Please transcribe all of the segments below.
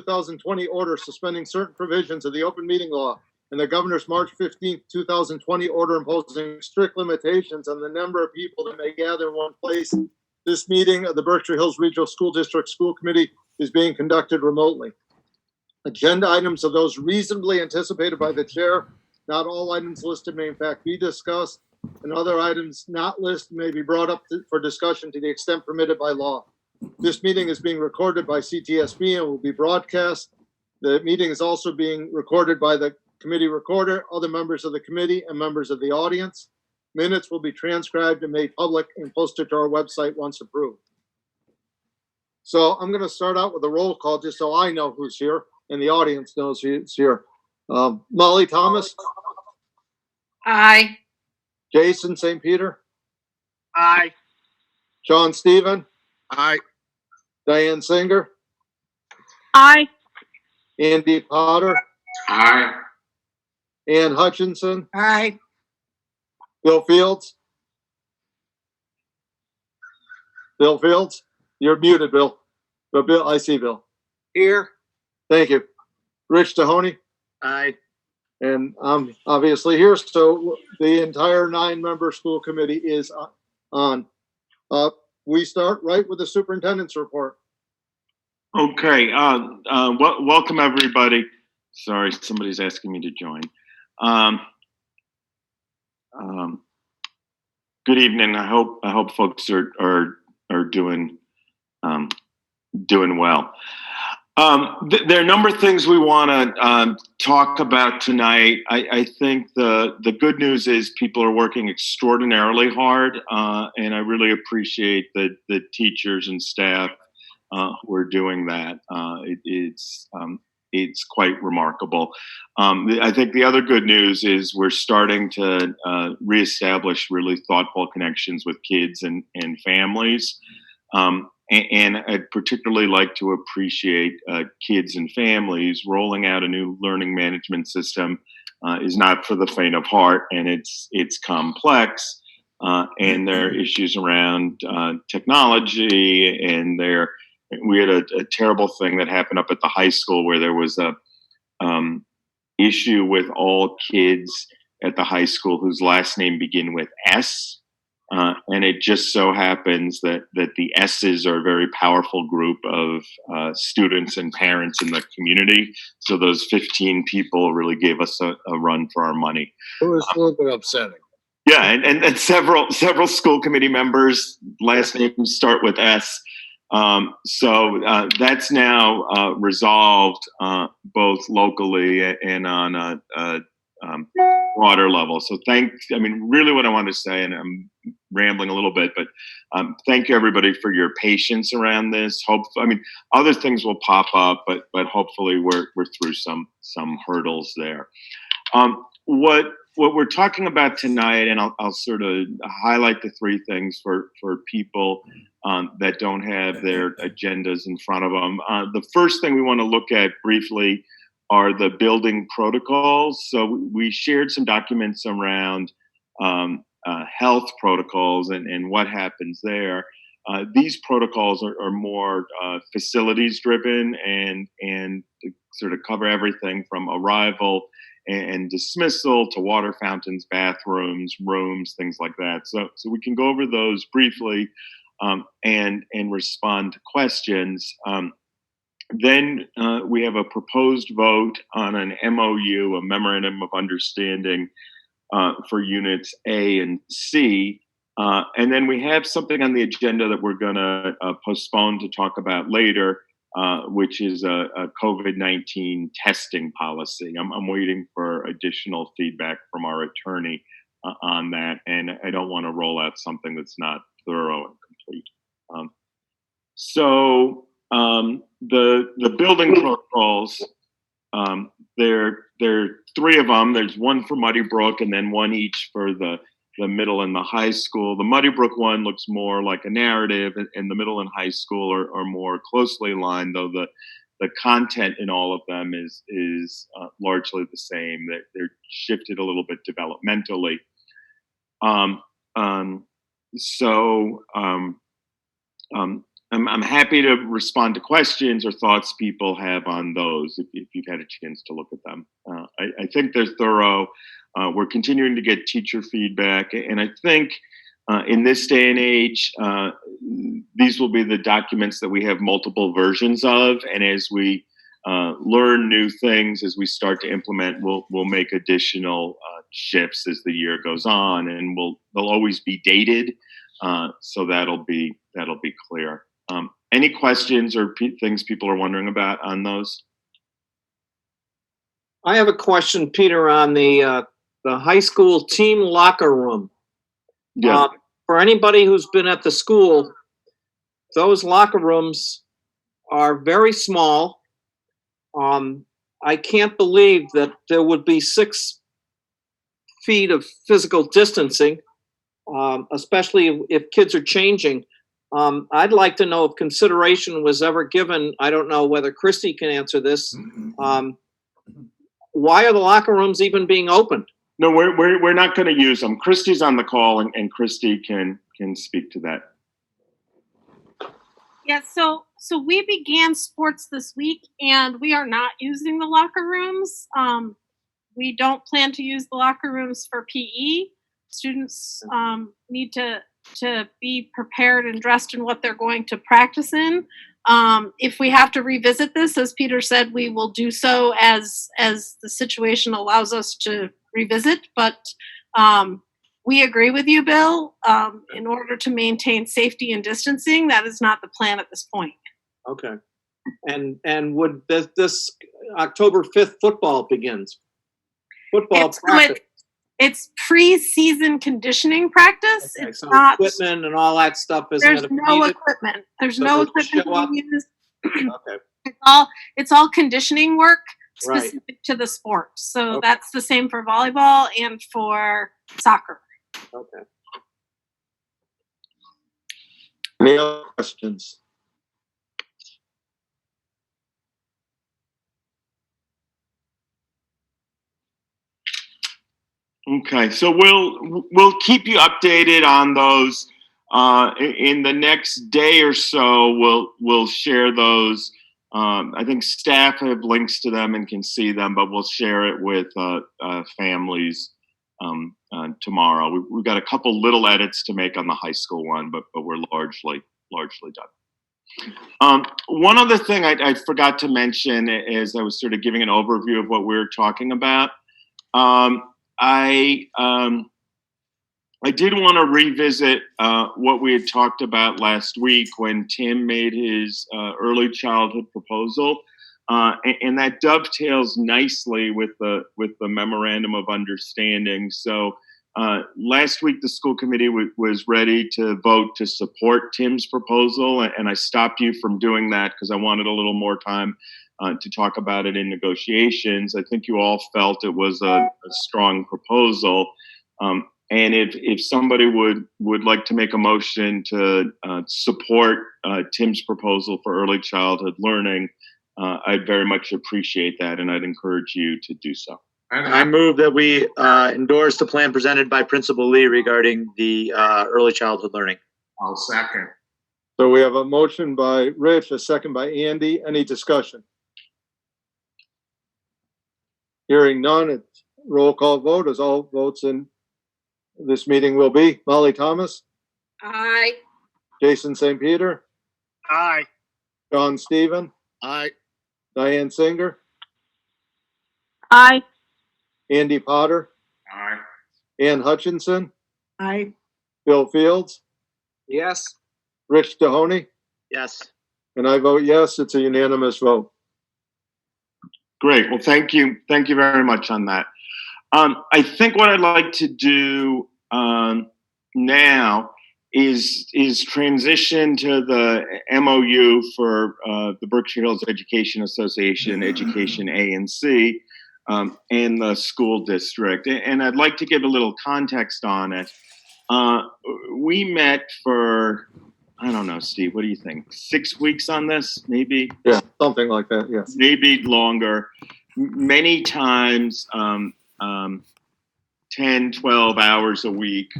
2020 order suspending certain provisions of the open meeting law and the governor's March 15th, 2020 order imposing strict limitations on the number of people that may gather in one place. This meeting of the Berkshire Hills Regional School District School Committee is being conducted remotely. Agenda items are those reasonably anticipated by the chair. Not all items listed may in fact be discussed, and other items not listed may be brought up for discussion to the extent permitted by law. This meeting is being recorded by CTSB and will be broadcast. The meeting is also being recorded by the committee recorder, other members of the committee, and members of the audience. Minutes will be transcribed and made public and posted to our website once approved. So I'm going to start out with a roll call just so I know who's here and the audience knows who's here. Molly Thomas. Aye. Jason St. Peter. Aye. John Stephen. Aye. Diane Singer. Aye. Andy Potter. Aye. Ann Hutchinson. Aye. Bill Fields. Bill Fields. You're muted, Bill. But Bill, I see Bill. Here. Thank you. Rich Tahoney. Aye. And I'm obviously here. So the entire 9-member school committee is on. We start right with the superintendent's report. Okay. Welcome everybody. Sorry, somebody's asking me to join. Good evening. I hope folks are doing well. There are a number of things we want to talk about tonight. I think the good news is people are working extraordinarily hard, and I really appreciate the teachers and staff who are doing that. It's quite remarkable. I think the other good news is we're starting to reestablish really thoughtful connections with kids and families. And I'd particularly like to appreciate kids and families. Rolling out a new learning management system is not for the faint of heart, and it's complex. And there are issues around technology, and we had a terrible thing that happened up at the high school where there was a issue with all kids at the high school whose last name begin with S. And it just so happens that the S's are a very powerful group of students and parents in the community. So those 15 people really gave us a run for our money. It was a little bit upsetting. Yeah, and several school committee members' last names start with S. So that's now resolved both locally and on a broader level. So really what I want to say, and I'm rambling a little bit, but thank you everybody for your patience around this. Other things will pop up, but hopefully we're through some hurdles there. What we're talking about tonight, and I'll sort of highlight the three things for people that don't have their agendas in front of them. The first thing we want to look at briefly are the building protocols. So we shared some documents around health protocols and what happens there. These protocols are more facilities driven and sort of cover everything from arrival and dismissal to water fountains, bathrooms, rooms, things like that. So we can go over those briefly and respond to questions. Then we have a proposed vote on an MOU, a Memorandum of Understanding for Units A and C. And then we have something on the agenda that we're going to postpone to talk about later, which is a COVID-19 testing policy. I'm waiting for additional feedback from our attorney on that, and I don't want to roll out something that's not thorough and complete. The building protocols, there are three of them. There's one for Muddy Brook and then one each for the middle and the high school. The Muddy Brook one looks more like a narrative, and the middle and high school are more closely aligned, though the content in all of them is largely the same. They're shifted a little bit developmentally. I'm happy to respond to questions or thoughts people have on those if you've had a chance to look at them. I think they're thorough. We're continuing to get teacher feedback, and I think in this day and age, these will be the documents that we have multiple versions of, and as we learn new things, as we start to implement, we'll make additional shifts as the year goes on, and they'll always be dated, so that'll be clear. Any questions or things people are wondering about on those? I have a question, Peter, on the high school team locker room. Yeah. For anybody who's been at the school, those locker rooms are very small. I can't believe that there would be 6 feet of physical distancing, especially if kids are changing. I'd like to know if consideration was ever given. I don't know whether Christy can answer this. Why are the locker rooms even being opened? No, we're not going to use them. Christy's on the call, and Christy can speak to that. Yeah, so we began sports this week, and we are not using the locker rooms. We don't plan to use the locker rooms for PE. Students need to be prepared and dressed in what they're going to practice in. If we have to revisit this, as Peter said, we will do so as the situation allows us to revisit. But we agree with you, Bill. In order to maintain safety and distancing, that is not the plan at this point. Okay. And would this October 5th football begins? Football practice. It's pre-season conditioning practice. Okay, it's so not equipment and all that stuff isn't there's going to be no needed? equipment. There's So no they'll just equipment show up? being used. Okay. It's all conditioning work Right. specific to the sport. So Okay. that's the same for volleyball and for soccer. Okay. Any other questions? Okay, so we'll keep you updated on those. In the next day or so, we'll share those. I think staff have links to them and can see them, but we'll share it with families tomorrow. We've got a couple little edits to make on the high school one, but we're largely done. One other thing I forgot to mention as I was sort of giving an overview of what we were talking about. I did want to revisit what we had talked about last week when Tim made his early childhood proposal, and that dovetails nicely with the memorandum of understanding. So last week the school committee was ready to vote to support Tim's proposal, and I stopped you from doing that because I wanted a little more time to talk about it in negotiations. I think you all felt it was a strong proposal. And if somebody would like to make a motion to support Tim's proposal for early childhood learning, I'd very much appreciate that, and I'd encourage you to do so. I move that we endorse the plan presented by Principal Lee regarding the early childhood learning. I'll second. So we have a motion by Rich, a second by Andy. Any discussion? Hearing none, it's roll call vote as all votes in this meeting will be. Molly Thomas, Aye. Jason St. Peter, Aye. John Stephen, Aye. Diane Singer, Aye. Andy Potter, Aye. Ann Hutchinson, Aye. Bill Fields, Yes. Rich Mahoney, Yes. and I vote yes. It's a unanimous vote. Great. Well, thank you very much on that. I think what I'd like to do now is transition to the MOU for the Berkshire Hills Education Association, Education A and C, and the school district. And I'd like to give a little context on it. We met for, I don't know, Steve, what do you think? 6 weeks on this, maybe? Yeah, something like that, yes. Maybe longer. Many times, 10, 12 hours a week.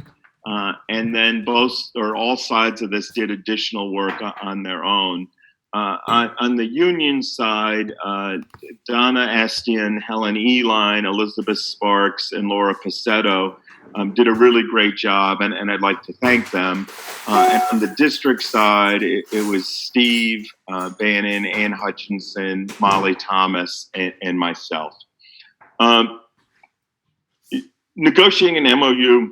And then both or all sides of this did additional work on their own. On the union side, Donna Astian, Helen Eline, Elizabeth Sparks, and Laura Pacetto did a really great job, and I'd like to thank them. And on the district side, it was Steve Bannon, Ann Hutchinson, Molly Thomas, and myself. Negotiating an MOU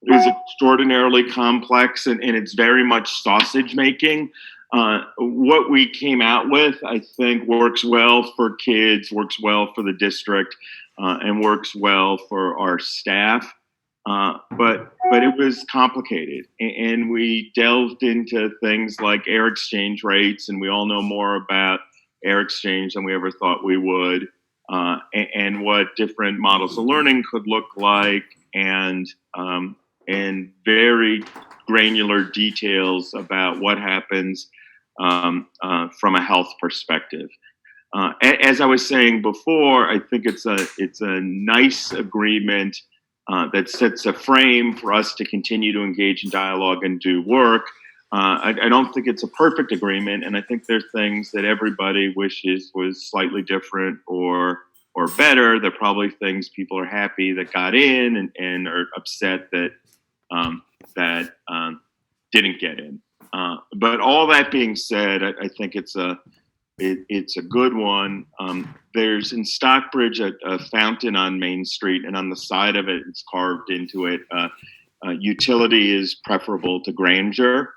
is extraordinarily complex, and it's very much sausage making. What we came out with, I think, works well for kids, works well for the district, and works well for our staff. But it was complicated, and we delved into things like air exchange rates, and we all know more about air exchange than we ever thought we would, and what different models of learning could look like, and very granular details about what happens from a health perspective. As I was saying before, I think it's a nice agreement that sets a frame for us to continue to engage in dialogue and do work. I don't think it's a perfect agreement, and I think there's things that everybody wishes was slightly different or better. There are probably things people are happy that got in and are upset that didn't get in. But all that being said, I think it's a good one. There's in Stockbridge a fountain on Main Street, and on the side of it, it's carved into it. Utility is preferable to grandeur,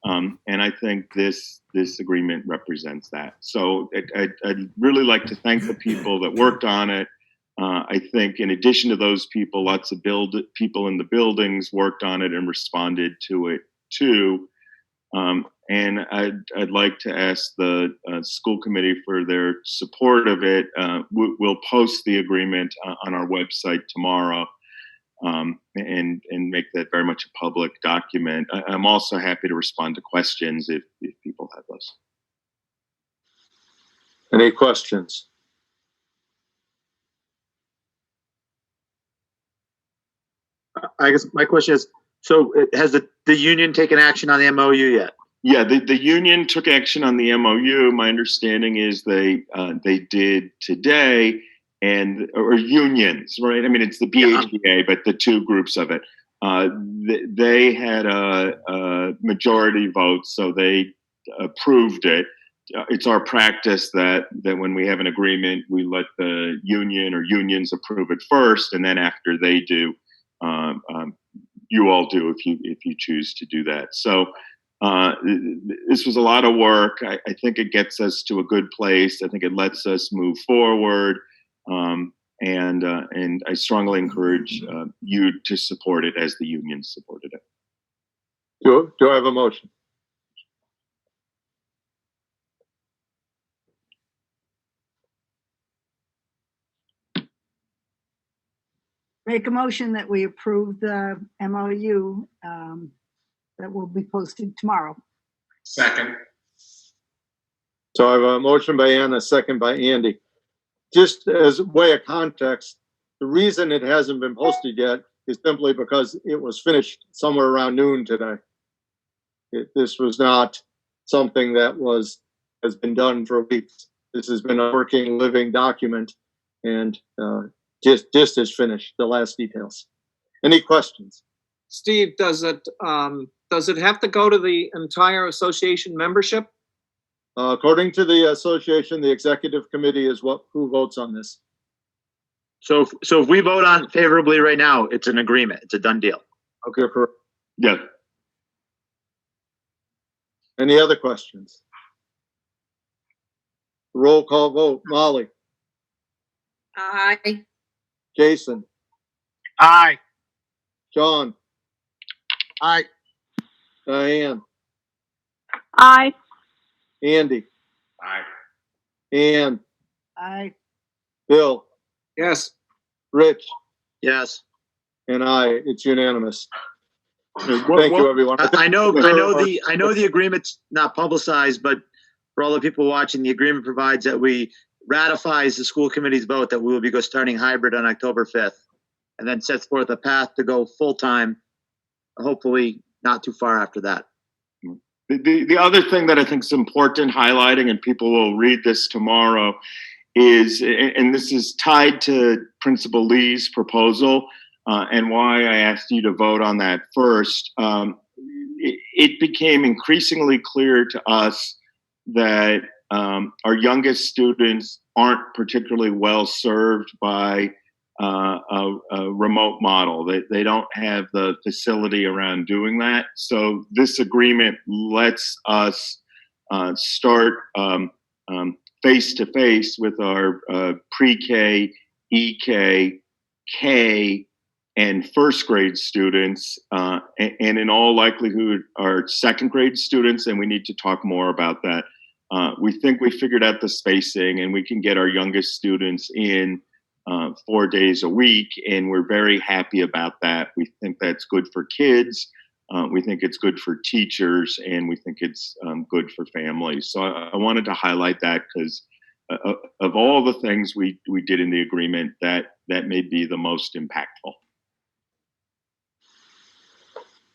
and I think this agreement represents that. So I'd really like to thank the people that worked on it. I think in addition to those people, lots of people in the buildings worked on it and responded to it too. And I'd like to ask the school committee for their support of it. We'll post the agreement on our website tomorrow, and make that very much a public document. I'm also happy to respond to questions if people have those. Any questions? I guess my question is, so has the union taken action on the MOU yet? Yeah, the union took action on the MOU. My understanding is they did today, or unions, right? I mean, it's the BHDA, but the two groups of it. They had a majority vote, so they approved it. It's our practice that when we have an agreement, we let the union or unions approve it first, and then after they do, you all do if you choose to do that. So this was a lot of work. I think it gets us to a good place. I think it lets us move forward, and I strongly encourage you to support it as the union supported it. Do I have a motion? Make a motion that we approve the MOU that will be posted tomorrow. Second. So I have a motion by Ann, a second by Andy. Just as a way of context, the reason it hasn't been posted yet is simply because it was finished somewhere around noon today. This was not something that has been done for weeks. This has been a working, living document, and just is finished, the last details. Any questions? Steve, does it have to go to the entire association membership? According to the association, the executive committee is who votes on this. So if we vote on favorably right now, it's an agreement. It's a done deal. Okay, correct. Yeah. Any other questions? Roll call vote. Molly, Aye. Jason, Aye. John, Aye. Diane, Aye. Andy, Aye. Ann, Aye. Bill, Yes. Rich, Yes. and I. It's unanimous. Thank What- you, everyone. I know the agreement's not publicized, but for all the people watching, the agreement provides that we ratifies the school committee's vote that we will be starting hybrid on October 5th, and then sets forth a path to go full-time hopefully not too far after that. The other thing that I think is important highlighting, and people will read this tomorrow, is, and this is tied to Principal Lee's proposal, and why I asked you to vote on that first. It became increasingly clear to us that our youngest students aren't particularly well served by a remote model. They don't have the facility around doing that. So this agreement lets us start face-to-face with our pre-K, EK, K, and first grade students, and in all likelihood our second grade students, and we need to talk more about that. We think we figured out the spacing, and we can get our youngest students in 4 days a week, and we're very happy about that. We think that's good for kids. We think it's good for teachers, and we think it's good for families. So I wanted to highlight that because of all the things we did in the agreement, that may be the most impactful.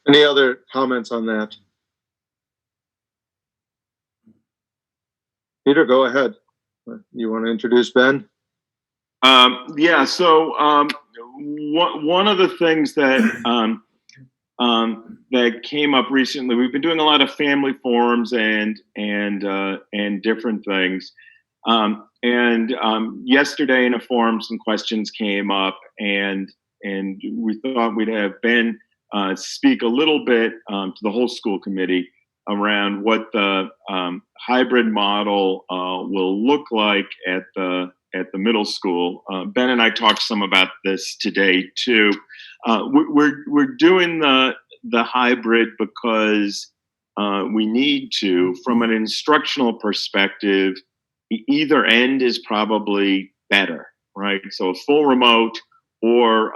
Any other comments on that? Peter, go ahead. You want to introduce Ben? Yeah, so one of the things that that came up recently, we've been doing a lot of family forums and different things. Yesterday in a forum, some questions came up, and we thought we'd have Ben speak a little bit to the whole school committee around what the hybrid model will look like at the middle school. Ben and I talked some about this today too. We're doing the hybrid because we need to. From an instructional perspective, either end is probably better, right? So a full remote or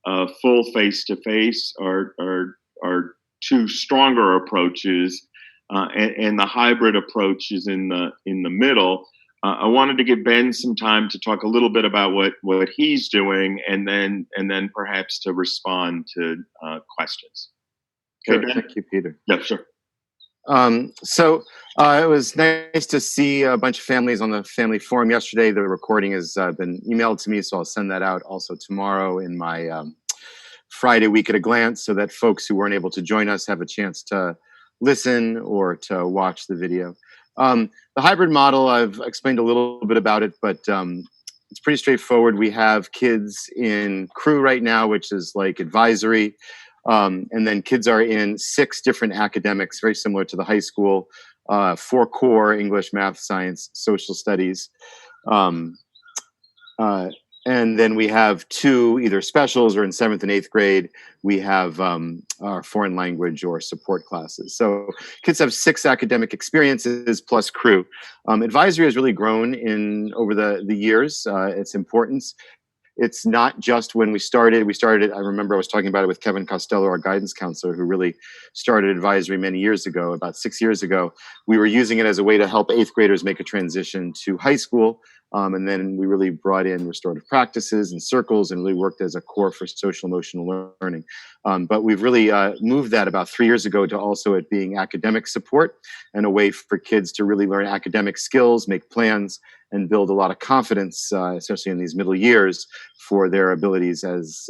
a full face-to-face are two stronger approaches, and the hybrid approach is in the middle. I wanted to give Ben some time to talk a little bit about what he's doing, and then perhaps to respond to questions. Sure. Okay, Ben? Thank you, Peter. Yeah, sure. It was nice to see a bunch of families on the family forum yesterday. The recording has been emailed to me, so I'll send that out also tomorrow in my Friday week at a glance, so that folks who weren't able to join us have a chance to listen or to watch the video. The hybrid model, I've explained a little bit about it, but it's pretty straightforward. We have kids in crew right now, which is like advisory. And then kids are in 6 different academics, very similar to the high school, 4 core: English, math, science, social studies. And then we have 2 either specials, or in 7th and 8th grade, we have our foreign language or support classes. So kids have 6 academic experiences plus crew. Advisory has really grown over the years, its importance. It's not just when we started, I remember I was talking about it with Kevin Costello, our guidance counselor, who really started advisory many years ago, about 6 years ago. We were using it as a way to help 8th graders make a transition to high school. And then we really brought in restorative practices and circles and really worked as a core for social emotional learning. But we've really moved that about 3 years ago to also it being academic support and a way for kids to really learn academic skills, make plans, and build a lot of confidence, especially in these middle years, for their abilities as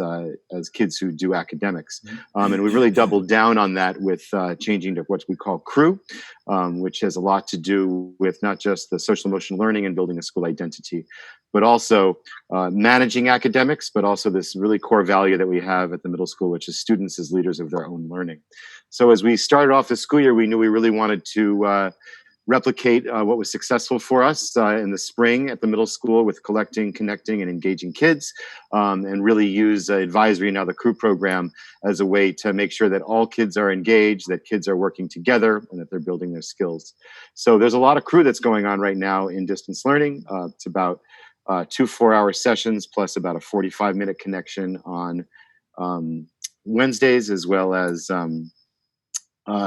kids who do academics. And we've really doubled down on that with changing to what we call crew, which has a lot to do with not just the social emotional learning and building a school identity, but also managing academics, but also this really core value that we have at the middle school, which is students as leaders of their own learning. So as we started off the school year, we knew we really wanted to replicate what was successful for us in the spring at the middle school with collecting, connecting, and engaging kids, and really use advisory, now the crew program, as a way to make sure that all kids are engaged, that kids are working together, and that they're building their skills. So there's a lot of crew that's going on right now in distance learning. It's about 2 4-hour sessions plus about a 45-minute connection on Wednesdays, as well as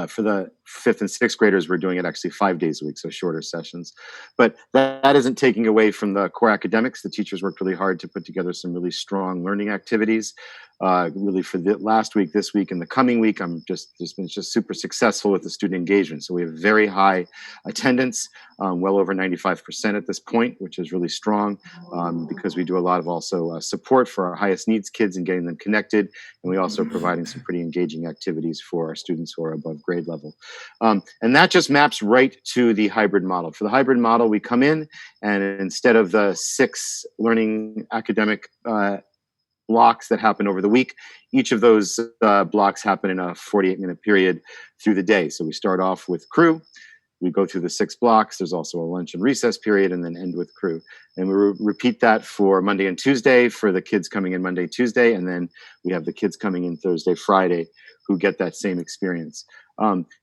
for the 5th and 6th graders, we're doing it actually 5 days a week, so shorter sessions. But that isn't taking away from the core academics. The teachers worked really hard to put together some really strong learning activities. really for the last week, this week, and the coming week. I'm just been super successful with the student engagement. So we have very high attendance, well over 95% at this point, which is really strong because we do a lot of also support for our highest needs kids and getting them connected. And we also are providing some pretty engaging activities for our students who are above grade level. And that just maps right to the hybrid model. For the hybrid model, we come in and instead of the 6 learning academic blocks that happen over the week, each of those blocks happen in a 48-minute period through the day. So we start off with crew. We go through the 6 blocks. There's also a lunch and recess period, and then end with crew. And we repeat that for Monday and Tuesday for the kids coming in Monday, Tuesday, and then we have the kids coming in Thursday, Friday, who get that same experience.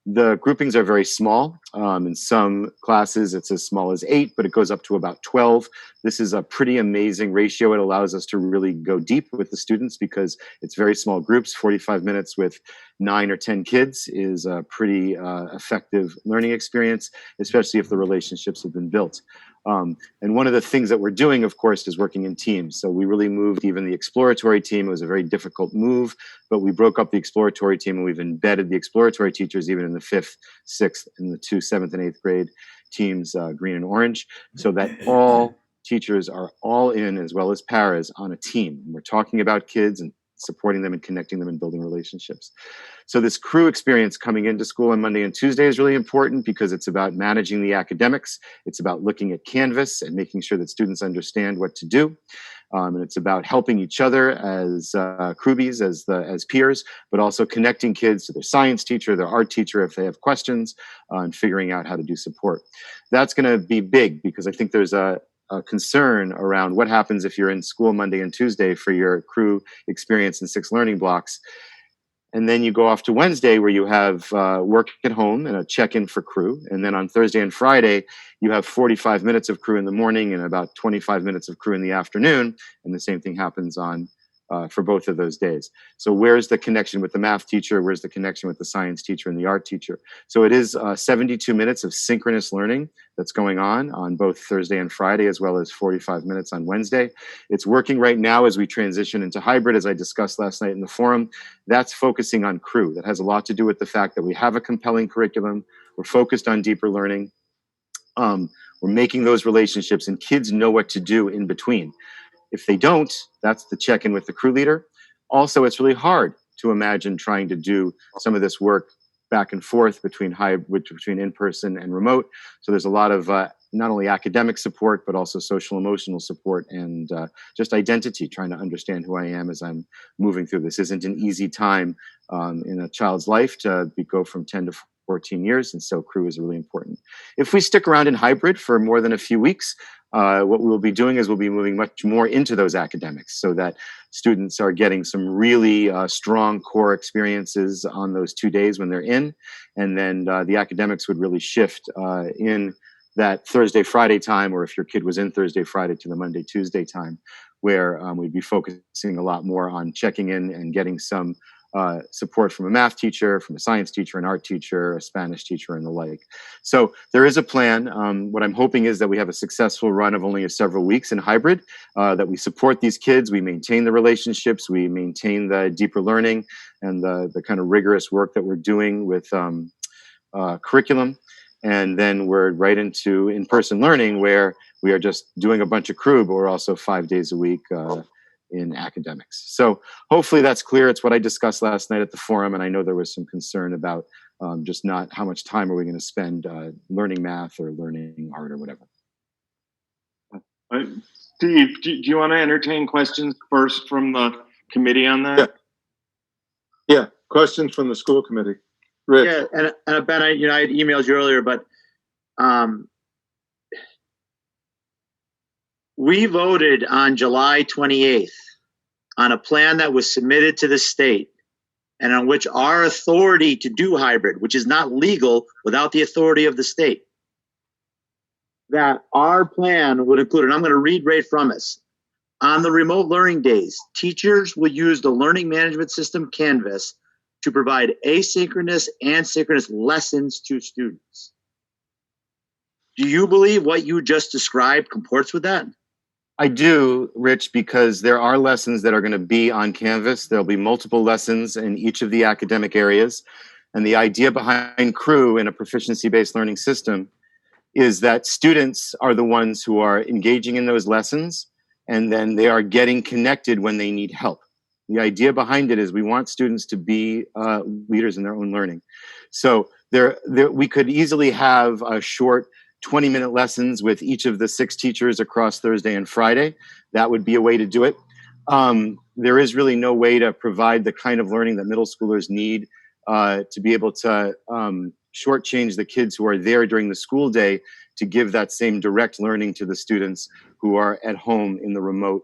The groupings are very small. In some classes, it's as small as 8, but it goes up to about 12. This is a pretty amazing ratio. It allows us to really go deep with the students because it's very small groups. 45 minutes with 9 or 10 kids is a pretty effective learning experience, especially if the relationships have been built. And one of the things that we're doing, of course, is working in teams. So we really moved even the exploratory team. It was a very difficult move, but we broke up the exploratory team and we've embedded the exploratory teachers even in the 5th, 6th, and the 2 7th and 8th grade teams, green and orange, so that all teachers are all in, as well as paras, on a team. And we're talking about kids and supporting them and connecting them and building relationships. So this crew experience coming into school on Monday and Tuesday is really important because it's about managing the academics. It's about looking at Canvas and making sure that students understand what to do. And it's about helping each other as crewbies, as peers, but also connecting kids to their science teacher, their art teacher if they have questions, and figuring out how to do support. That's going to be big because I think there's a concern around what happens if you're in school Monday and Tuesday for your crew experience in 6 learning blocks. And then you go off to Wednesday where you have work at home and a check-in for crew. And then on Thursday and Friday, you have 45 minutes of crew in the morning and about 25 minutes of crew in the afternoon. And the same thing happens on for both of those days. So where's the connection with the math teacher? Where's the connection with the science teacher and the art teacher? So it is 72 minutes of synchronous learning that's going on both Thursday and Friday, as well as 45 minutes on Wednesday. It's working right now as we transition into hybrid, as I discussed last night in the forum. That's focusing on crew. That has a lot to do with the fact that we have a compelling curriculum. We're focused on deeper learning. We're making those relationships, and kids know what to do in between. If they don't, that's the check-in with the crew leader. Also, it's really hard to imagine trying to do some of this work back and forth between in-person and remote. So there's a lot of not only academic support, but also social emotional support and just identity, trying to understand who I am as I'm moving through. This isn't an easy time in a child's life to go from 10 to 14 years, and so crew is really important. If we stick around in hybrid for more than a few weeks, what we'll be doing is we'll be moving much more into those academics so that students are getting some really strong core experiences on those 2 days when they're in. And then the academics would really shift in that Thursday, Friday time, or if your kid was in Thursday, Friday to the Monday, Tuesday time, where we'd be focusing a lot more on checking in and getting some support from a math teacher, from a science teacher, an art teacher, a Spanish teacher, and the like. So there is a plan. What I'm hoping is that we have a successful run of only several weeks in hybrid, that we support these kids, we maintain the relationships, we maintain the deeper learning and the kind of rigorous work that we're doing with curriculum. And then we're right into in-person learning where we are just doing a bunch of crew, but we're also 5 days a week in academics. So hopefully that's clear. It's what I discussed last night at the forum, and I know there was some concern about just not how much time are we going to spend learning math or learning art or whatever. Steve, do you want to entertain questions first from the committee on that? Yeah, questions from the school committee. Rich. Yeah, and Ben, I had emailed you earlier, but we voted on July 28th on a plan that was submitted to the state and on which our authority to do hybrid, which is not legal without the authority of the state, that our plan would include, and I'm going to read right from us. On the remote learning days, teachers will use the learning management system Canvas to provide asynchronous and synchronous lessons to students. Do you believe what you just described comports with that? I do, Rich, because there are lessons that are going to be on Canvas. There'll be multiple lessons in each of the academic areas. And the idea behind CREW in a proficiency-based learning system is that students are the ones who are engaging in those lessons, and then they are getting connected when they need help. The idea behind it is we want students to be leaders in their own learning. So we could easily have a short 20-minute lessons with each of the 6 teachers across Thursday and Friday. That would be a way to do it. There is really no way to provide the kind of learning that middle schoolers need to be able to shortchange the kids who are there during the school day to give that same direct learning to the students who are at home in the remote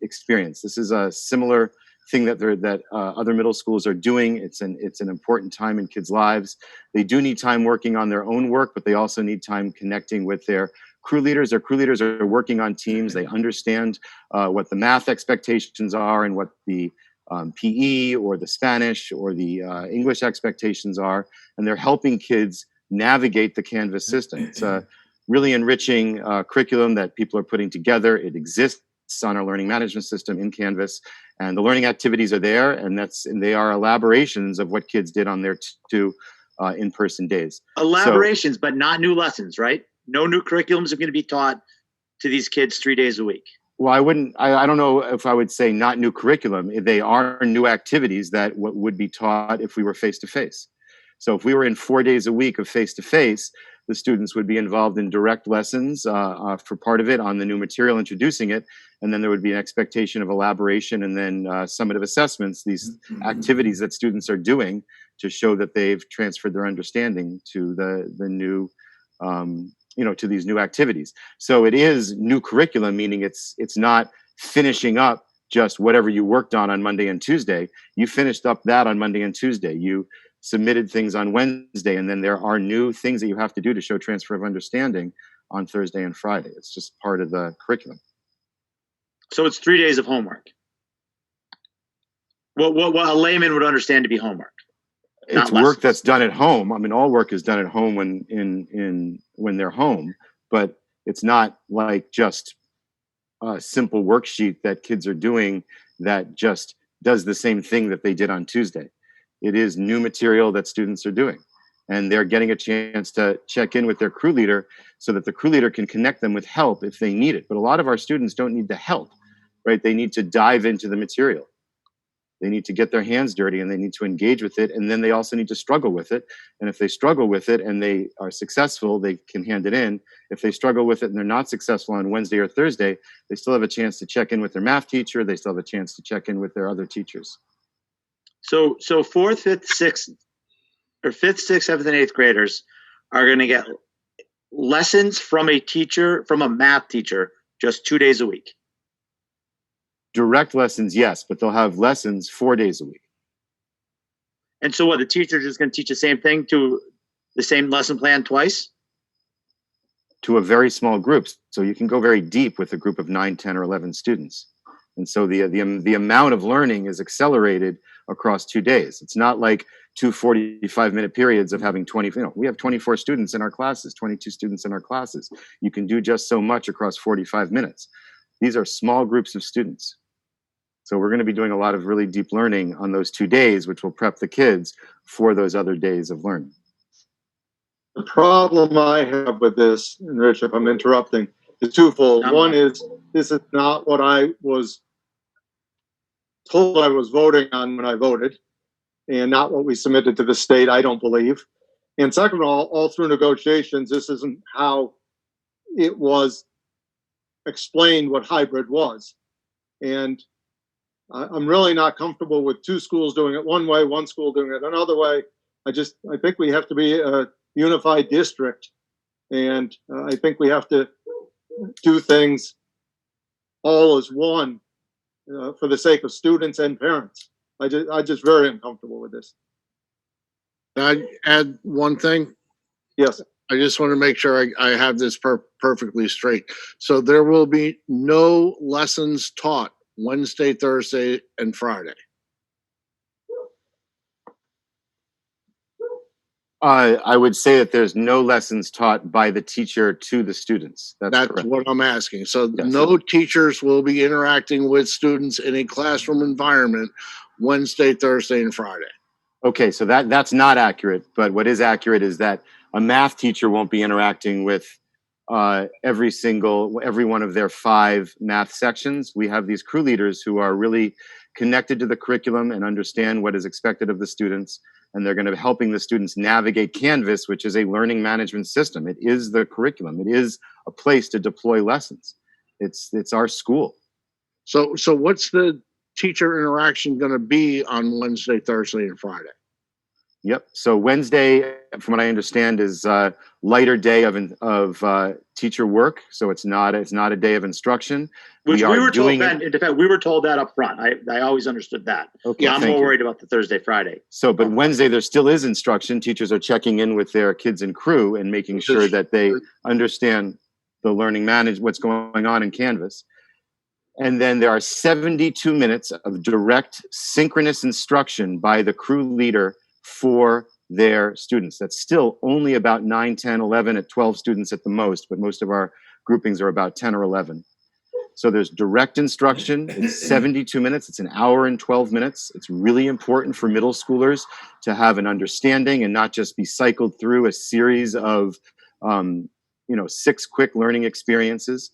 experience. This is a similar thing that other middle schools are doing. It's an important time in kids' lives. They do need time working on their own work, but they also need time connecting with their crew leaders. Their crew leaders are working on teams. They understand what the math expectations are and what the PE or the Spanish or the English expectations are, and they're helping kids navigate the Canvas system. It's a really enriching curriculum that people are putting together. It exists on our learning management system in Canvas, and the learning activities are there, and they are elaborations of what kids did on their 2 in-person days. Elaborations, but not new lessons, right? No new curriculums are going to be taught to these kids 3 days a week. Well, I don't know if I would say not new curriculum. They are new activities that would be taught if we were face-to-face. So if we were in 4 days a week of face-to-face, the students would be involved in direct lessons for part of it on the new material, introducing it. And then there would be an expectation of elaboration and then summative assessments, these activities that students are doing to show that they've transferred their understanding to the new to these new activities. So it is new curriculum, meaning it's not finishing up just whatever you worked on Monday and Tuesday. You finished up that on Monday and Tuesday. You submitted things on Wednesday, and then there are new things that you have to do to show transfer of understanding on Thursday and Friday. It's just part of the curriculum. So it's 3 days of homework. What a layman would understand to be homework. It's work that's done at home. I mean, all work is done at home when they're home, but it's not like just a simple worksheet that kids are doing that just does the same thing that they did on Tuesday. It is new material that students are doing, and they're getting a chance to check in with their crew leader so that the crew leader can connect them with help if they need it. But a lot of our students don't need the help, right? They need to dive into the material. They need to get their hands dirty, and they need to engage with it. And then they also need to struggle with it. And if they struggle with it and they are successful, they can hand it in. If they struggle with it and they're not successful on Wednesday or Thursday, they still have a chance to check in with their math teacher. They still have a chance to check in with their other teachers. So 4th, 5th, 6th, or 5th, 6th, 7th, and 8th graders are going to get lessons from a math teacher, just 2 days a week. Direct lessons, yes, but they'll have lessons 4 days a week. And so what, the teacher is just going to teach the same thing to the same lesson plan twice? To a very small group. So you can go very deep with a group of 9, 10, or 11 students. And so the amount of learning is accelerated across 2 days. It's not like 2 45-minute periods of having 20, we have 24 students in our classes, 22 students in our classes. You can do just so much across 45 minutes. These are small groups of students. So we're going to be doing a lot of really deep learning on those 2 days, which will prep the kids for those other days of learning. The problem I have with this, and Rich, if I'm interrupting, is twofold. One is, this is not what I was told I was voting on when I voted, and not what we submitted to the state, I don't believe. And second of all through negotiations, this isn't how it was explained what hybrid was. And I'm really not comfortable with 2 schools doing it one way, 1 school doing it another way. I think we have to be a unified district, and I think we have to do things all as one for the sake of students and parents. I just very uncomfortable with this. Can I add one thing? Yes. I just want to make sure I have this perfectly straight. So there will be no lessons taught Wednesday, Thursday, and Friday. I would say that there's no lessons taught by the teacher to the students. That's correct. what I'm asking. So Yes. no teachers will be interacting with students in a classroom environment Wednesday, Thursday, and Friday. Okay, so that's not accurate. But what is accurate is that a math teacher won't be interacting with every one of their 5 math sections. We have these crew leaders who are really connected to the curriculum and understand what is expected of the students. And they're going to be helping the students navigate Canvas, which is a learning management system. It is the curriculum. It is a place to deploy lessons. It's our school. So what's the teacher interaction going to be on Wednesday, Thursday, and Friday? Yep. So Wednesday, from what I understand, is a lighter day of teacher work. So it's not a day of instruction. Which we were told, doing Ben, in fact, we were told that up front. I always understood that. Okay, I'm thank more you. worried about the Thursday, Friday. So, but Wednesday, there still is instruction. Teachers are checking in with their kids and crew and making sure that they understand the learning what's going on in Canvas. And then there are 72 minutes of direct synchronous instruction by the crew leader for their students. That's still only about 9, 10, 11 at 12 students at the most, but most of our groupings are about 10 or 11. So there's direct instruction. It's 72 minutes. It's an hour and 12 minutes. It's really important for middle schoolers to have an understanding and not just be cycled through a series of, 6 quick learning experiences.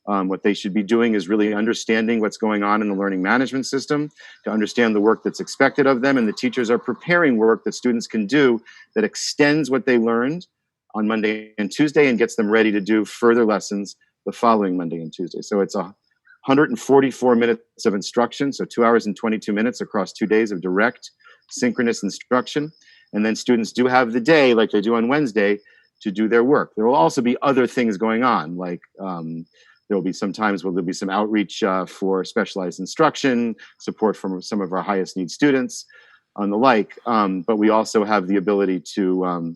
What they should be doing is really understanding what's going on in the learning management system, to understand the work that's expected of them. And the teachers are preparing work that students can do that extends what they learned on Monday and Tuesday and gets them ready to do further lessons the following Monday and Tuesday. So it's 144 minutes of instruction, so 2 hours and 22 minutes across 2 days of direct synchronous instruction. And then students do have the day, like they do on Wednesday, to do their work. There will also be other things going on, like there will be some times where there'll be some outreach for specialized instruction, support from some of our highest need students, and the like. But we also have the ability to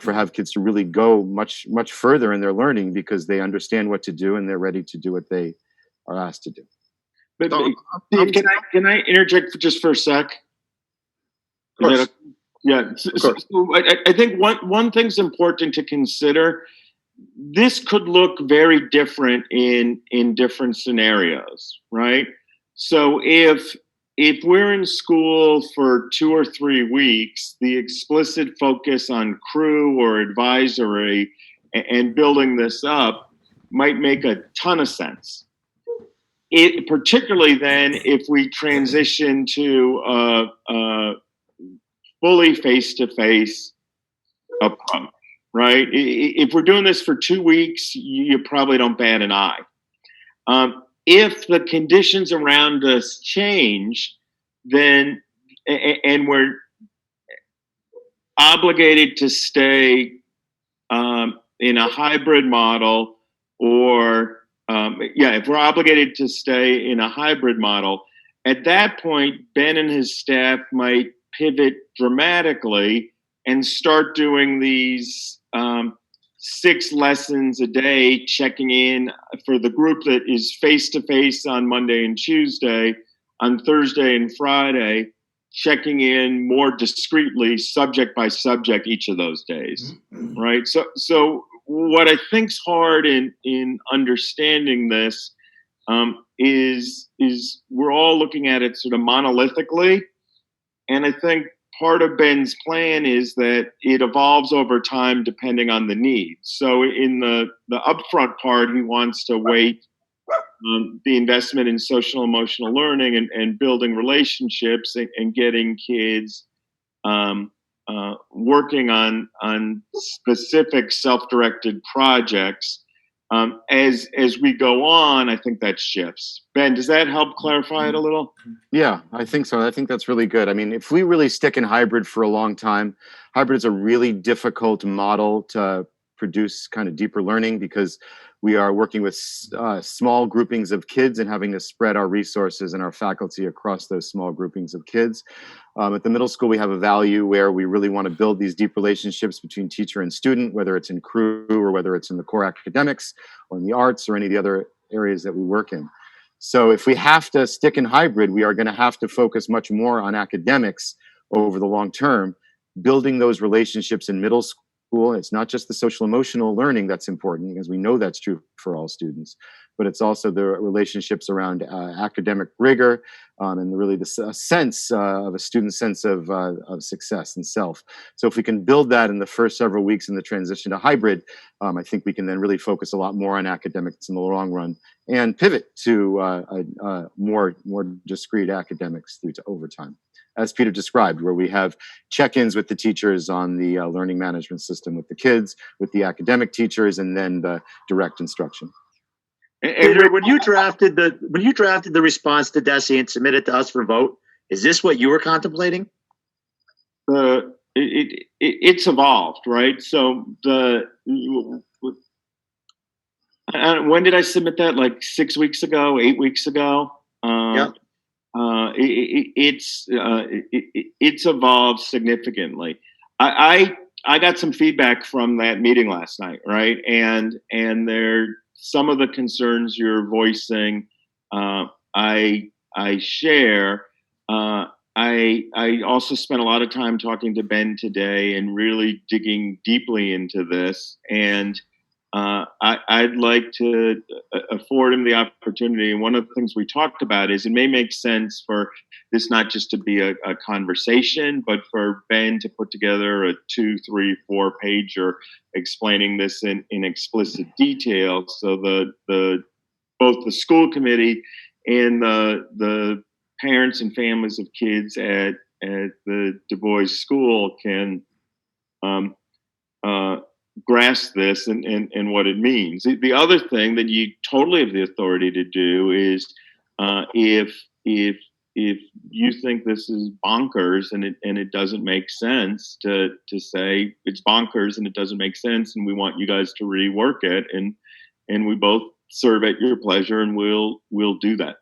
have kids to really go much, much further in their learning because they understand what to do and they're ready to do what they are asked to do. But, can I interject just for a sec? Of course. Yeah. So I think one thing's important to consider. This could look very different in different scenarios, right? So if we're in school for 2 or 3 weeks, the explicit focus on crew or advisory and building this up might make a ton of sense. Particularly then if we transition to a fully face-to-face approach, right? If we're doing this for 2 weeks, you probably don't bat an eye. If the conditions around us change, then and we're obligated to stay in a hybrid model, or if we're obligated to stay in a hybrid model, at that point, Ben and his staff might pivot dramatically and start doing these 6 lessons a day, checking in for the group that is face-to-face on Monday and Tuesday, on Thursday and Friday, checking in more discreetly, subject by subject, each of those days, right? So what I think's hard in understanding this is we're all looking at it sort of monolithically, and I think part of Ben's plan is that it evolves over time depending on the needs. So in the upfront part, he wants to weight the investment in social emotional learning and building relationships and getting kids working on specific self-directed projects. As we go on, I think that shifts. Ben, does that help clarify it a little? Yeah, I think so. I think that's really good. I mean, if we really stick in hybrid for a long time, hybrid is a really difficult model to produce kind of deeper learning because we are working with small groupings of kids and having to spread our resources and our faculty across those small groupings of kids. At the middle school, we have a value where we really want to build these deep relationships between teacher and student, whether it's in crew or whether it's in the core academics or in the arts or any of the other areas that we work in. So if we have to stick in hybrid, we are going to have to focus much more on academics over the long term building those relationships in middle school. It's not just the social emotional learning that's important, because we know that's true for all students, but it's also the relationships around academic rigor, and really the sense of a student's sense of success and self. So if we can build that in the first several weeks in the transition to hybrid, I think we can then really focus a lot more on academics in the long run and pivot to more discrete academics through to overtime, as Peter described, where we have check-ins with the teachers on the learning management system with the kids, with the academic teachers, and then the direct instruction. Peter, when you drafted the response to DESE and submitted to us for vote, is this what you were contemplating? It's evolved, right? So when did I submit that? Like 6 weeks ago, 8 weeks ago? Yeah. It's evolved significantly. I got some feedback from that meeting last night, right? And there, some of the concerns you're voicing, I share. I also spent a lot of time talking to Ben today and really digging deeply into this. And I'd like to afford him the opportunity. And one of the things we talked about is it may make sense for this not just to be a conversation, but for Ben to put together a 2, 3, 4 pager explaining this in explicit detail, so both the school committee and the parents and families of kids at the Du Bois School can grasp this and what it means. The other thing that you totally have the authority to do is if you think this is bonkers and it doesn't make sense, to say it's bonkers and it doesn't make sense and we want you guys to rework it, and we both serve at your pleasure, and we'll do that.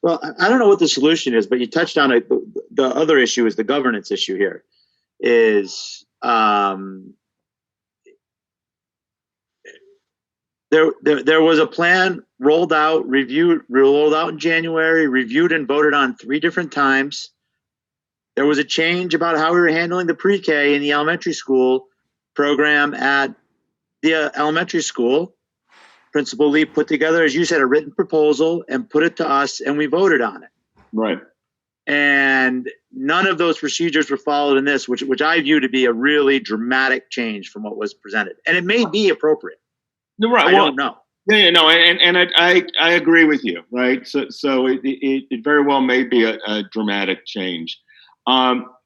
Well, I don't know what the solution is, but you touched on it. The other issue is the governance issue here. Is there was a plan rolled out in January, reviewed and voted on 3 different times. There was a change about how we were handling the pre-K in the elementary school program at the elementary school. Principal Lee put together, as you said, a written proposal and put it to us, and we voted on it. Right. And none of those procedures were followed in this, which I view to be a really dramatic change from what was presented. And it may be appropriate. Right. I don't know. Yeah, no, and I agree with you, right? So it very well may be a dramatic change.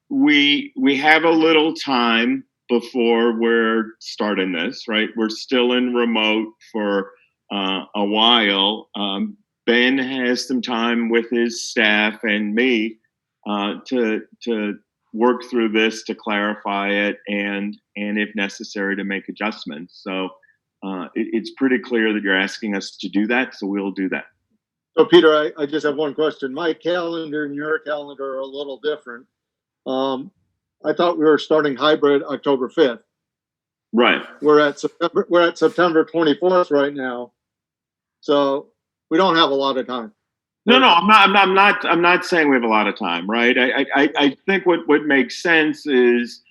We have a little time before we're starting this, right? We're still in remote for a while. Ben has some time with his staff and me to work through this, to clarify it, and if necessary, to make adjustments. So it's pretty clear that you're asking us to do that, so we'll do that. So Peter, I just have one question. My calendar and your calendar are a little different. I thought we were starting hybrid October 5th. Right. We're at September 24th right now. So we don't have a lot of time. No, I'm not saying we have a lot of time, right? I think what makes sense is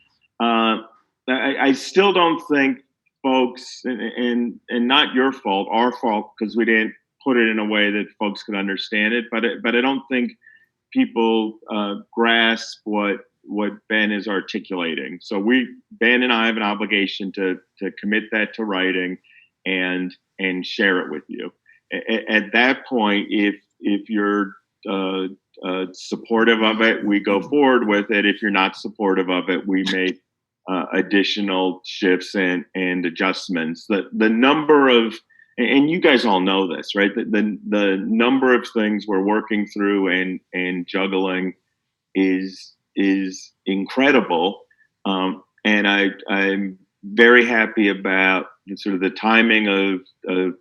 I still don't think folks, and not your fault, our fault, because we didn't put it in a way that folks could understand it, but I don't think people grasp what Ben is articulating. So Ben and I have an obligation to commit that to writing and share it with you. At that point, if you're supportive of it, we go forward with it. If you're not supportive of it, we make additional shifts and adjustments. The number of, and you guys all know this, right? The number of things we're working through and juggling is incredible. And I'm very happy about sort of the timing of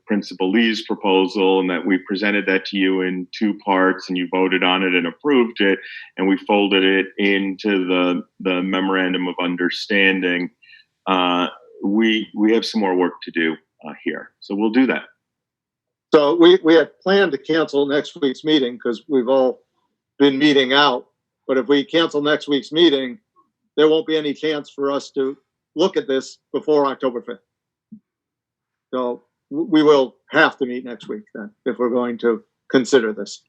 Principal Lee's proposal, and that we presented that to you in 2 parts, and you voted on it and approved it, and we folded it into the memorandum of understanding. We have some more work to do here, so we'll do that. So we had planned to cancel next week's meeting because we've all been meeting out. But if we cancel next week's meeting, there won't be any chance for us to look at this before October 5th. So we will have to meet next week then, if we're going to consider this.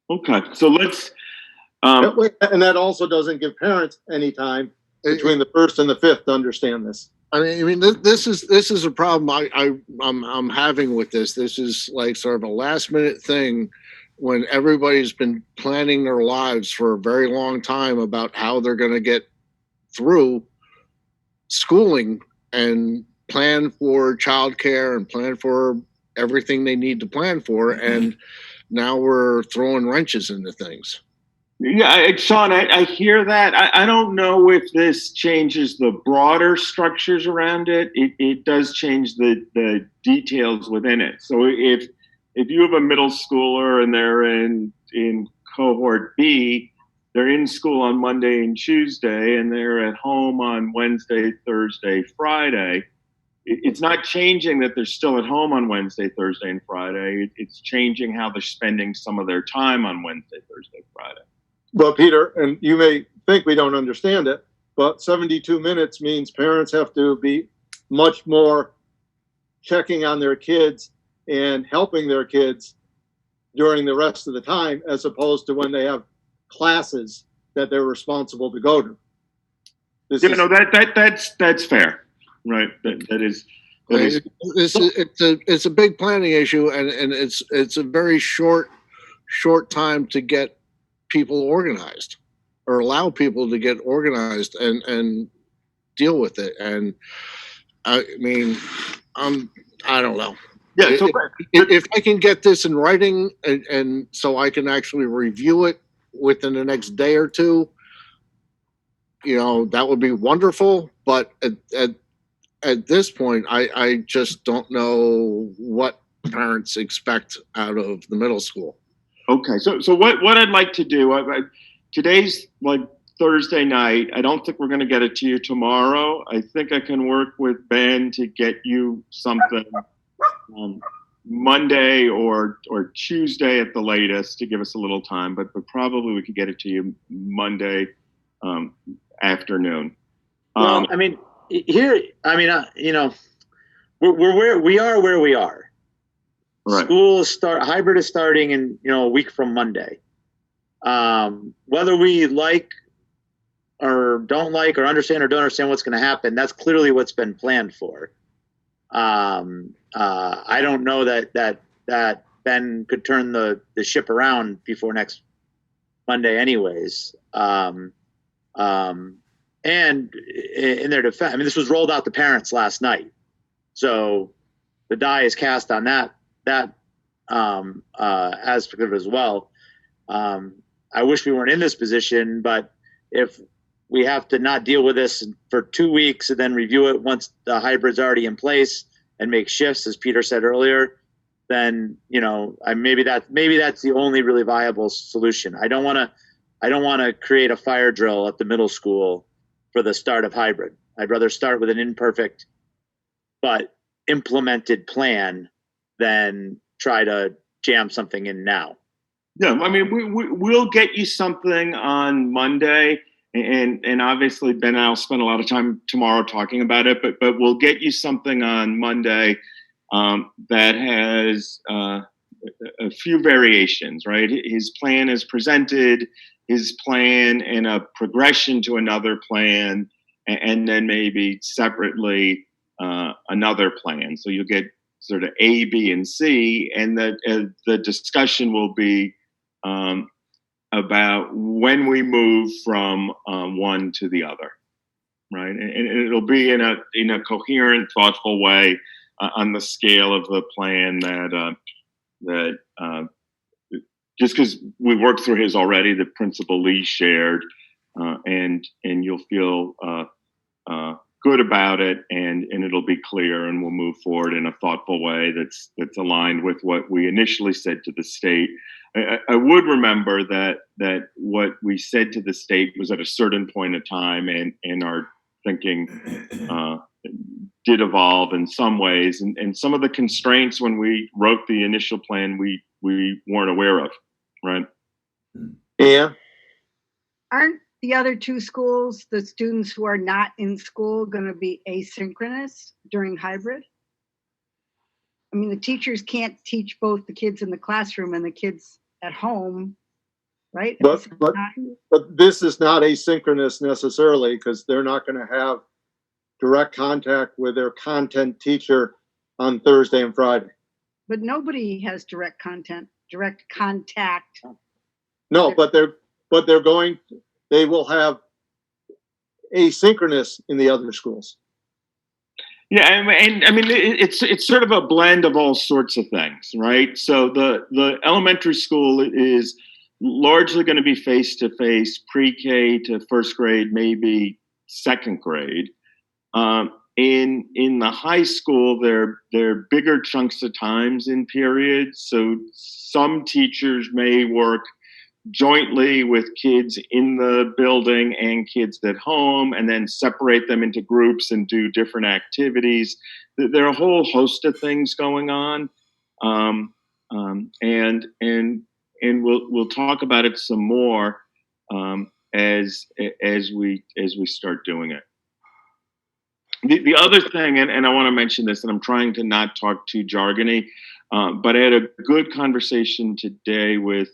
Okay, so let's, And that also doesn't give parents any time between the 1st and the 5th to understand this. I mean, this is a problem I'm having with this. This is like sort of a last minute thing when everybody's been planning their lives for a very long time about how they're going to get through schooling and plan for childcare and plan for everything they need to plan for, and now we're throwing wrenches into things. yeah, Sean, I hear that. I don't know if this changes the broader structures around it. It does change the details within it. So if you have a middle schooler and they're in cohort B, they're in school on Monday and Tuesday, and they're at home on Wednesday, Thursday, Friday. It's not changing that they're still at home on Wednesday, Thursday, and Friday. It's changing how they're spending some of their time on Wednesday, Thursday, Friday. But Peter, and you may think we don't understand it, but 72 minutes means parents have to be much more checking on their kids and helping their kids during the rest of the time, as opposed to when they have classes that they're responsible to go to. That's fair, right? That is. It's a big planning issue, and it's a very short time to get people organized, or allow people to get organized and deal with it. And I mean, I don't know. Yeah. So if I can get this in writing and so I can actually review it within the next day or two, that would be wonderful. But at this point, I just don't know what parents expect out of the middle school. Okay, so what I'd like to do, today's like Thursday night. I don't think we're going to get it to you tomorrow. I think I can work with Ben to get you something Monday or Tuesday at the latest to give us a little time, but probably we could get it to you Monday afternoon. Well, I mean, we're where we are. Right. Hybrid is starting in a week from Monday. Whether we like or don't like or understand or don't understand what's going to happen, that's clearly what's been planned for. I don't know that Ben could turn the ship around before next Monday, anyways. And in their defense, I mean, this was rolled out to parents last night, so the die is cast on that aspect of it as well. I wish we weren't in this position, but if we have to not deal with this for 2 weeks and then review it once the hybrid's already in place and make shifts, as Peter said earlier, then maybe that's the only really viable solution. I don't want to create a fire drill at the middle school for the start of hybrid. I'd rather start with an imperfect but implemented plan than try to jam something in now. Yeah, I mean, we'll get you something on Monday, and obviously Ben and I'll spend a lot of time tomorrow talking about it, but we'll get you something on Monday that has a few variations, right? His plan is presented, his plan in a progression to another plan, and then maybe separately another plan. So you'll get sort of A, B, and C, and the discussion will be about when we move from one to the other, right? And it'll be in a coherent, thoughtful way on the scale of the plan that just because we worked through his already, the Principal Lee shared, and you'll feel good about it, and it'll be clear, and we'll move forward in a thoughtful way that's aligned with what we initially said to the state. I would remember that what we said to the state was at a certain point of time, and our thinking did evolve in some ways, and some of the constraints when we wrote the initial plan we weren't aware of, right? Yeah. aren't the other two schools, the students who are not in school, going to be asynchronous during hybrid? I mean, the teachers can't teach both the kids in the classroom and the kids at home, right? At the same time? But this is not asynchronous necessarily, because they're not going to have direct contact with their content teacher on Thursday and Friday. But nobody has direct contact. No, but they will have asynchronous in the other schools. Yeah, and I mean it's sort of a blend of all sorts of things, right? So the elementary school is largely going to be face to face, pre-K to first grade, maybe second grade. In the high school, they're bigger chunks of times in periods. So some teachers may work jointly with kids in the building and kids at home, and then separate them into groups and do different activities. There are a whole host of things going on, and we'll talk about it some more as we start doing it. The other thing, and I want to mention this, and I'm trying to not talk too jargony, but I had a good conversation today with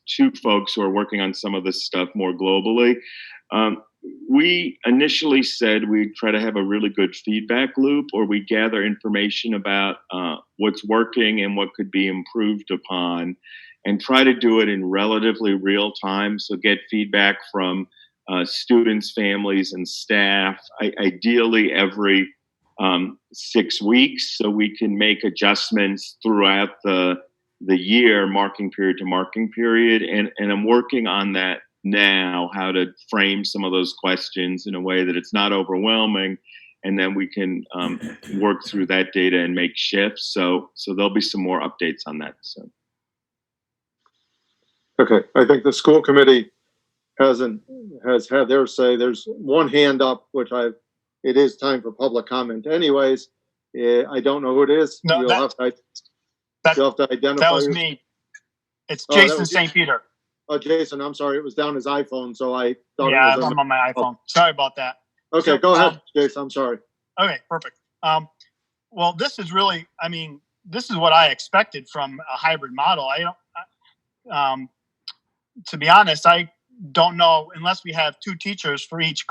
two folks who are working on some of this stuff more globally. We initially said we'd try to have a really good feedback loop, or we gather information about what's working and what could be improved upon, and try to do it in relatively real time. So get feedback from students, families, and staff, ideally every 6 weeks, so we can make adjustments throughout the year, marking period to marking period. And I'm working on that now, how to frame some of those questions in a way that it's not overwhelming, and then we can work through that data and make shifts. So there'll be some more updates on that. So. Okay, I think the school committee has had their say. There's one hand up, it is time for public comment. Anyways, I don't know who it is. No, you'll have to identify. That was me. It's Jason St. Peter. Oh, Jason, I'm sorry. It was down his iPhone, so I thought yeah, it was I'm on my iPhone. Sorry about that. Okay, So, go ahead, Jason. I'm sorry. Okay, perfect. Well, this is really, this is what I expected from a hybrid model. To be honest, I don't know, unless we have two teachers for each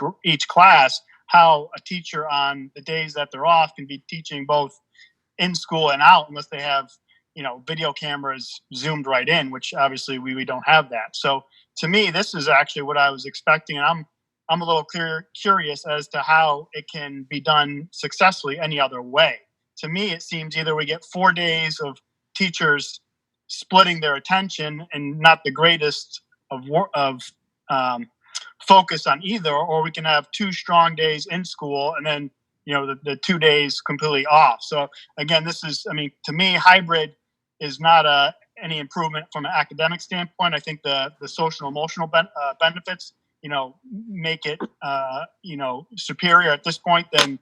class, how a teacher on the days that they're off can be teaching both in school and out, unless they have, video cameras zoomed right in, which obviously we don't have that. So to me, this is actually what I was expecting. And I'm a little curious as to how it can be done successfully any other way. To me, it seems either we get 4 days of teachers splitting their attention and not the greatest of focus on either, or we can have 2 strong days in school and then the 2 days completely off. So again, this is, to me, hybrid is not any improvement from an academic standpoint. I think the social emotional benefits make it superior at this point than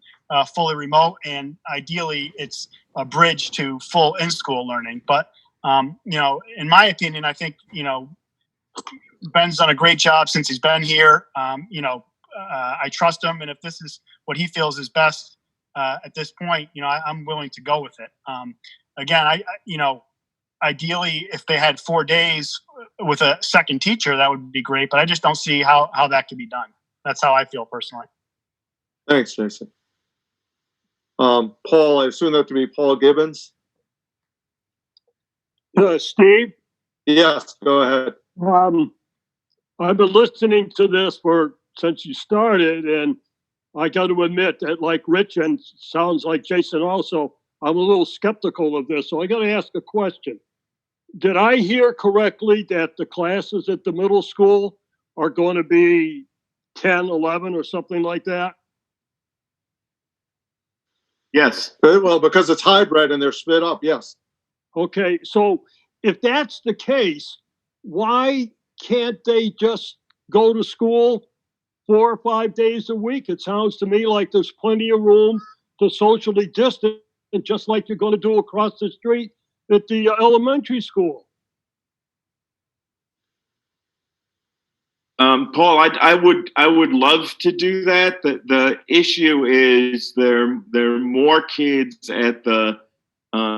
fully remote, and ideally it's a bridge to full in-school learning. But in my opinion, I think Ben's done a great job since he's been here. I trust him, and if this is what he feels is best at this point, I'm willing to go with it. Again, ideally, if they had 4 days with a second teacher, that would be great. But I just don't see how that could be done. That's how I feel personally. Thanks, Jason. Paul, I assume that to be Paul Gibbons. Steve? Yes, go ahead. I've been listening to this since you started, and I got to admit that, like Rich, and sounds like Jason also, I'm a little skeptical of this. So I got to ask a question. Did I hear correctly that the classes at the middle school are going to be 10, 11 or something like that? Yes. Well, because it's hybrid and they're split up, yes. Okay, so if that's the case, why can't they just go to school 4 or 5 days a week? It sounds to me like there's plenty of room to socially distance, just like you're going to do across the street at the elementary school. Paul, I would love to do that. The issue is there are more kids at the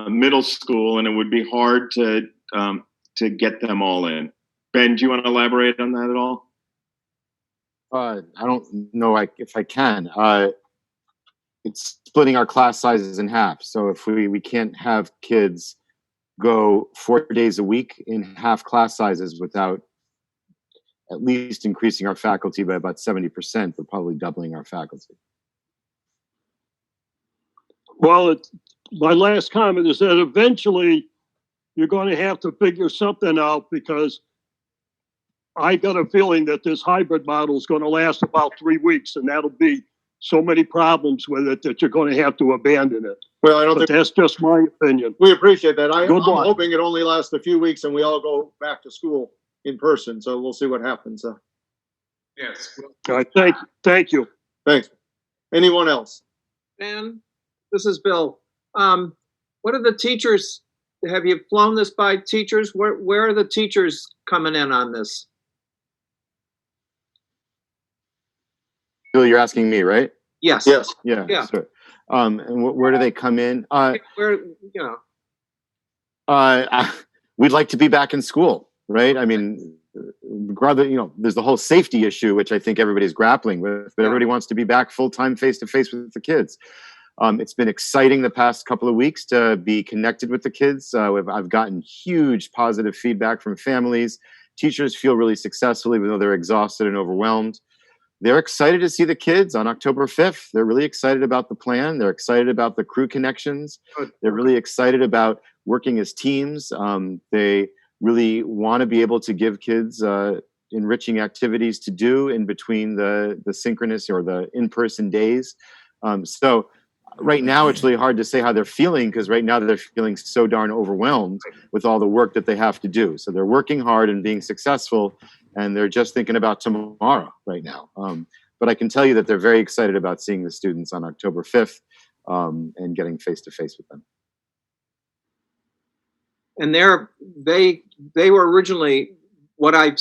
middle school, and it would be hard to get them all in. Ben, do you want to elaborate on that at all? I don't know if I can. It's splitting our class sizes in half. So if we can't have kids go 4 days a week in half class sizes without at least increasing our faculty by about 70%, but probably doubling our faculty. Well, my last comment is that eventually you're going to have to figure something out, because I got a feeling that this hybrid model is going to last about 3 weeks, and that'll be so many problems with it that you're going to have to abandon it. Well, I don't But think that's just my opinion. we appreciate that. I'm Good luck. hoping it only lasts a few weeks and we all go back to school in person. So we'll see what happens. Yes. All right, thank you. Thanks. Anyone else? Ben, this is Bill. What are the teachers? Have you flown this by teachers? Where are the teachers coming in on this? Bill, you're asking me, right? Yes. Yes. Yeah. Yeah. Sure. And where do they come in? Where, We'd like to be back in school, right? I mean, rather, there's the whole safety issue, which I think everybody's grappling with, but everybody wants to be back full-time face-to-face with the kids. It's been exciting the past couple of weeks to be connected with the kids. I've gotten huge positive feedback from families. Teachers feel really successful, even though they're exhausted and overwhelmed. They're excited to see the kids on October 5th. They're really excited about the plan. They're excited about the crew connections. They're really excited about working as teams. They really want to be able to give kids enriching activities to do in between the synchronous or the in-person days. So right now it's really hard to say how they're feeling, because right now they're feeling so darn overwhelmed with all the work that they have to do. So they're working hard and being successful, and they're just thinking about tomorrow right now. But I can tell you that they're very excited about seeing the students on October 5th and getting face-to-face with them. and they were originally, what I've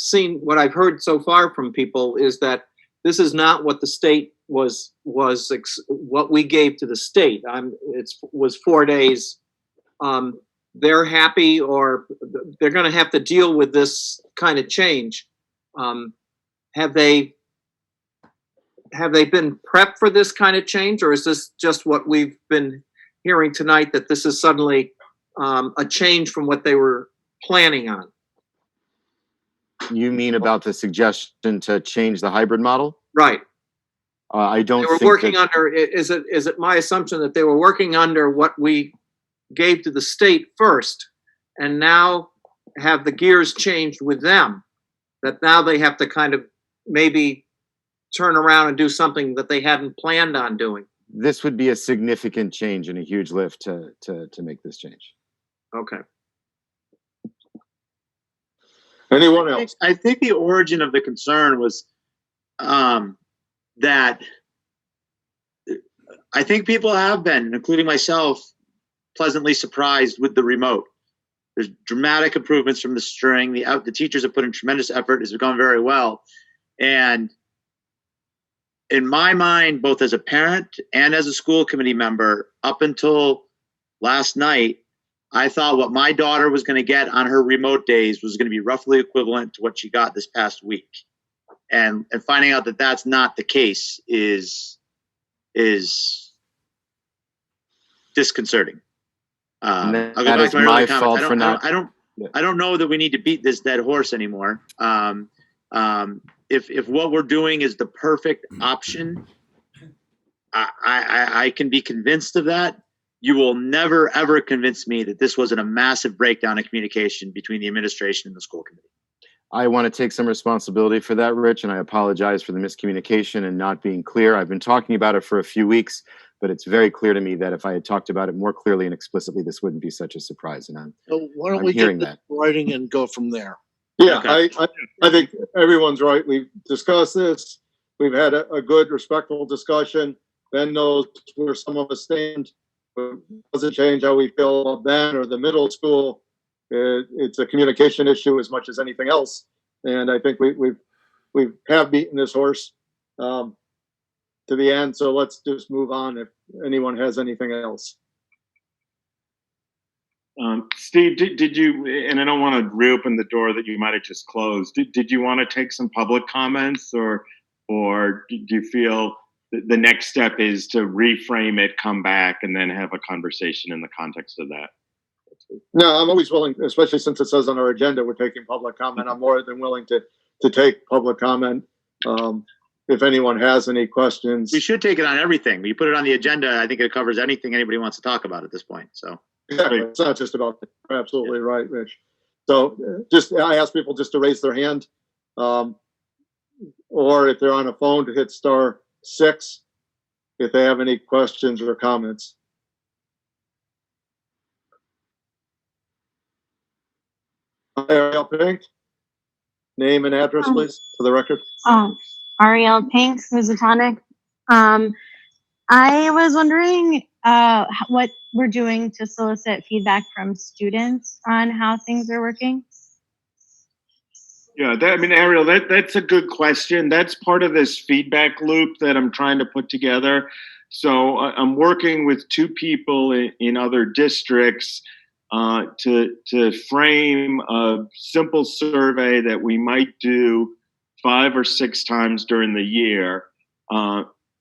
heard so far from people is that this is not what the state was what we gave to the state. It was 4 days. They're happy, or they're going to have to deal with this kind of change. Have they been prepped for this kind of change, or is this just what we've been hearing tonight, that this is suddenly a change from what they were planning on? You mean about the suggestion to change the hybrid model? Right. I don't They were think working under, is it my assumption that they were working under what we gave to the state first, and now have the gears changed with them, that now they have to kind of maybe turn around and do something that they hadn't planned on doing? this would be a significant change and a huge lift to make this change. Okay. Anyone else? I think the origin of the concern was that I think people have been, including myself, pleasantly surprised with the remote. There's dramatic improvements from the string. The teachers have put in tremendous effort. It's gone very well. And in my mind, both as a parent and as a school committee member, up until last night, I thought what my daughter was going to get on her remote days was going to be roughly equivalent to what she got this past week. And finding out that that's not the case is disconcerting. That is my fault for not. I don't know that we need to beat this dead horse anymore. If what we're doing is the perfect option, I can be convinced of that. You will never, ever convince me that this wasn't a massive breakdown in communication between the administration and the school committee. I want to take some responsibility for that, Rich, and I apologize for the miscommunication and not being clear. I've been talking about it for a few weeks, but it's very clear to me that if I had talked about it more clearly and explicitly, this wouldn't be such a surprise. And So why don't I'm we hearing get the writing and go from there? Yeah, Okay. I think everyone's right. We've discussed this. We've had a good, respectful discussion. Ben knows where some of us stand. It doesn't change how we feel about Ben or the middle school. It's a communication issue as much as anything else. And I think we've we have beaten this horse to the end. So let's just move on if anyone has anything else. Steve, did you, and I don't want to reopen the door that you might have just closed, did you want to take some public comments, or do you feel the next step is to reframe it, come back, and then have a conversation in the context of that? No, I'm always willing, especially since it says on our agenda we're taking public comment. I'm more than willing to take public comment. If anyone has any questions. We should take it on everything. We put it on the agenda. I think it covers anything anybody wants to talk about at this point. So. Yeah, it's not just about, you're absolutely right, Rich. So I ask people just to raise their hand, or if they're on a phone to hit *6 if they have any questions or comments. Ariel Pink, name and address, please, for the record. Ariel Pink, Housatonic. I was wondering what we're doing to solicit feedback from students on how things are working. Yeah, Ariel, that's a good question. That's part of this feedback loop that I'm trying to put together. So I'm working with two people in other districts to frame a simple survey that we might do 5 or 6 times during the year.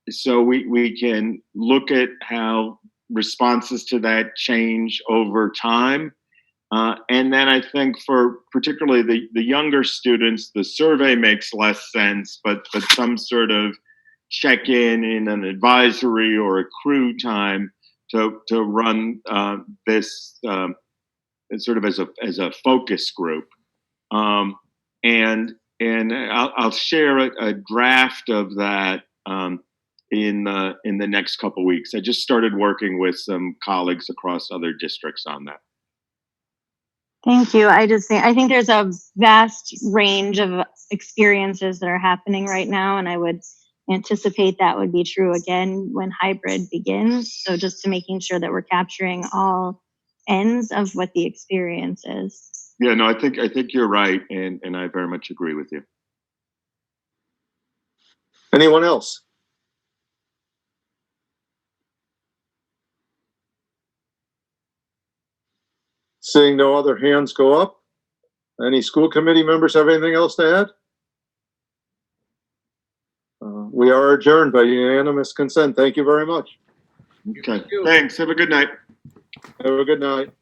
So we can look at how responses to that change over time. And then I think for particularly the younger students, the survey makes less sense, but some sort of check-in in an advisory or a crew time to run this sort of as a focus group. And I'll share a draft of that in the next couple weeks. I just started working with some colleagues across other districts on that. Thank you. I think there's a vast range of experiences that are happening right now, and I would anticipate that would be true again when hybrid begins. So just to making sure that we're capturing all ends of what the experience is. Yeah, no, I think you're right, and I very much agree with you. Anyone else? Seeing no other hands go up. Any school committee members have anything else to add? We are adjourned by unanimous consent. Thank you very much. Okay, thanks. Have a good night. Have a good night.